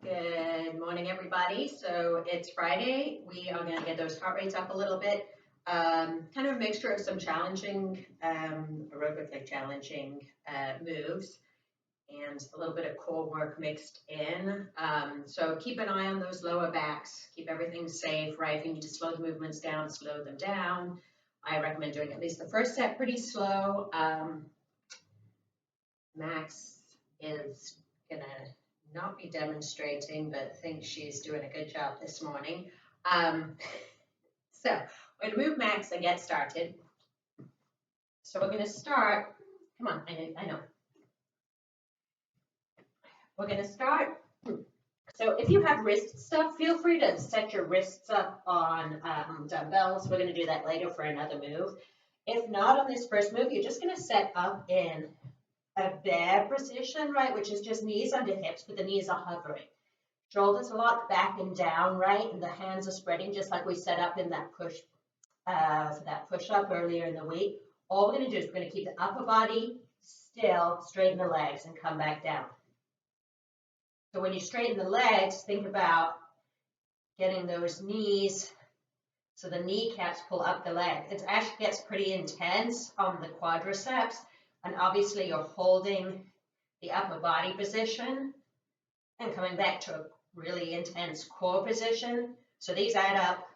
Good morning, everybody. So it's Friday. We are going to get those heart rates up a little bit. Kind of a mixture of some challenging, aerobically challenging moves and a little bit of core work mixed in. So keep an eye on those lower backs. Keep everything safe, right? If you need to slow the movements down, slow them down. I recommend doing at least the first set pretty slow. Max is going to not be demonstrating, but thinks she's doing a good job this morning. So we're going to move Max and get started. So we're going to start, come on, I know. We're going to start. So if you have wrist stuff, feel free to set your wrists up on dumbbells. We're going to do that later for another move. If not on this first move, you're just going to set up in a bear position, right, which is just knees under hips, but the knees are hovering. Shoulders locked back and down, right, and the hands are spreading just like we set up in that push for that push-up earlier in the week. All we're going to do is we're going to keep the upper body still, straighten the legs, and come back down. So when you straighten the legs, think about getting those knees so the kneecaps pull up the leg. It actually gets pretty intense on the quadriceps, and obviously you're holding the upper body position and coming back to a really intense core position. So these add up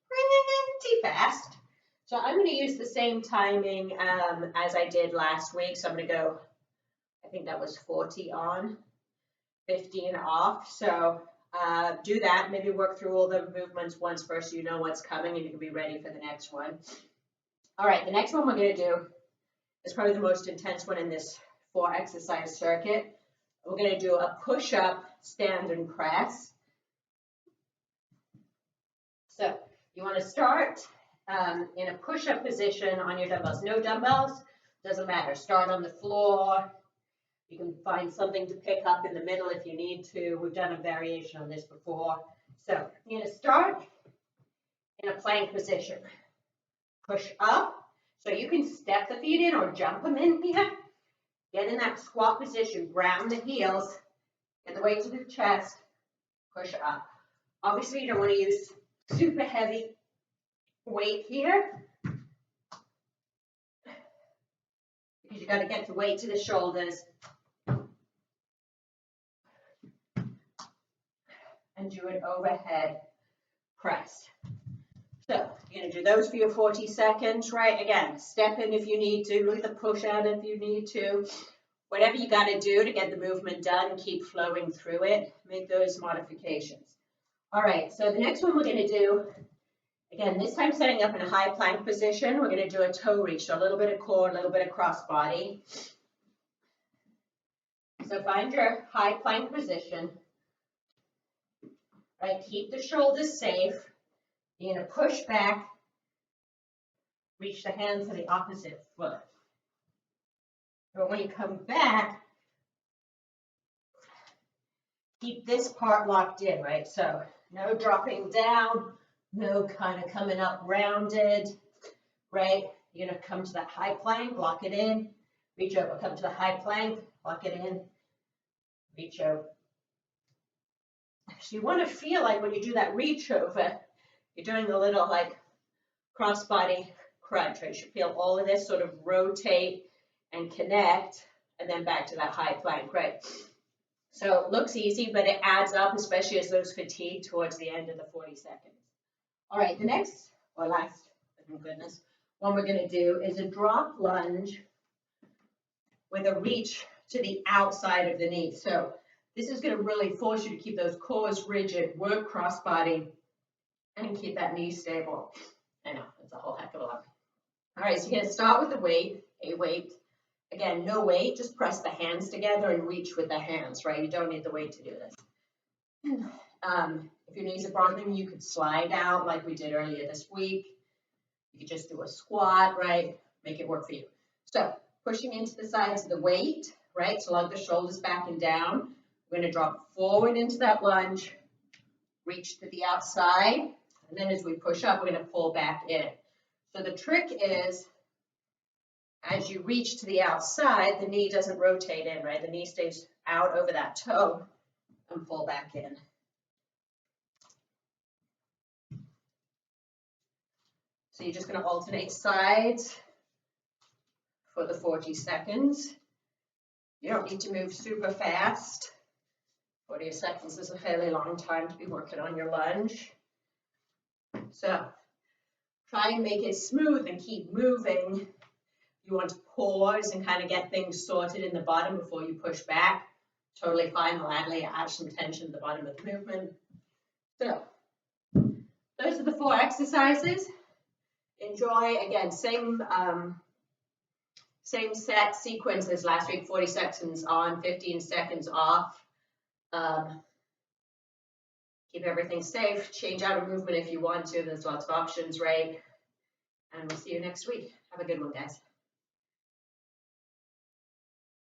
pretty fast. So I'm going to use the same timing as I did last week. So I'm going to go, I think that was 40 on, 15 off. So do that. Maybe work through all the movements once first so you know what's coming and you can be ready for the next one. All right, the next one we're going to do is probably the most intense one in this 4 exercise circuit. We're going to do a push-up, stand and press. So you want to start in a push-up position on your dumbbells. No dumbbells, doesn't matter. Start on the floor. You can find something to pick up in the middle if you need to. We've done a variation on this before. So you're going to start in a plank position. Push up. So you can step the feet in or jump them in here. Get in that squat position, ground the heels, get the weight to the chest, push up. Obviously, you don't want to use super heavy weight here because you got to get the weight to the shoulders and do an overhead press. So you're going to do those for your 40 seconds, right? Again, step in if you need to, look at the push out if you need to. Whatever you got to do to get the movement done, keep flowing through it. Make those modifications. All right, so the next one we're going to do, again, this time setting up in a high plank position, we're going to do a toe reach. So a little bit of core, a little bit of cross body. So find your high plank position, right? Keep the shoulders safe. You're going to push back, reach the hands to the opposite foot. But when you come back, keep this part locked in, right? So no dropping down, no kind of coming up rounded, right? You're going to come to that high plank, lock it in, reach over, come to the high plank, lock it in, reach over. So you want to feel like when you do that reach over, you're doing a little like cross body crunch, right? You should feel all of this sort of rotate and connect, and then back to that high plank, right? So it looks easy, but it adds up, especially as those fatigue towards the end of the 40 seconds. All right, the next, or last, thank goodness, one we're going to do is a drop lunge with a reach to the outside of the knee. So this is going to really force you to keep those cores rigid, work cross body, and keep that knee stable. I know, it's a whole heck of a lot. All right, so you're going to start with the weight, a weight. Again, no weight, just press the hands together and reach with the hands, right? You don't need the weight to do this. If your knees are bothering you, could slide out like we did earlier this week. You could just do a squat, right? Make it work for you. So pushing into the sides of the weight, right? So lug the shoulders back and down. We're going to drop forward into that lunge, reach to the outside, and then as we push up, we're going to pull back in. So the trick is, as you reach to the outside, the knee doesn't rotate in, right? The knee stays out over that toe. and pull back in. So you're just going to alternate sides for the 40 seconds. You don't need to move super fast. 40 seconds is a fairly long time to be working on your lunge. So try and make it smooth and keep moving. You want to pause and kind of get things sorted in the bottom before you push back. Totally fine. Gladly add some tension at the bottom of the movement. So those are the 4 exercises. Enjoy. Again, same set sequence as last week, 40 seconds on, 15 seconds off. Keep everything safe. Change out a movement if you want to. There's lots of options, right? And we'll see you next week. Have a good one, guys.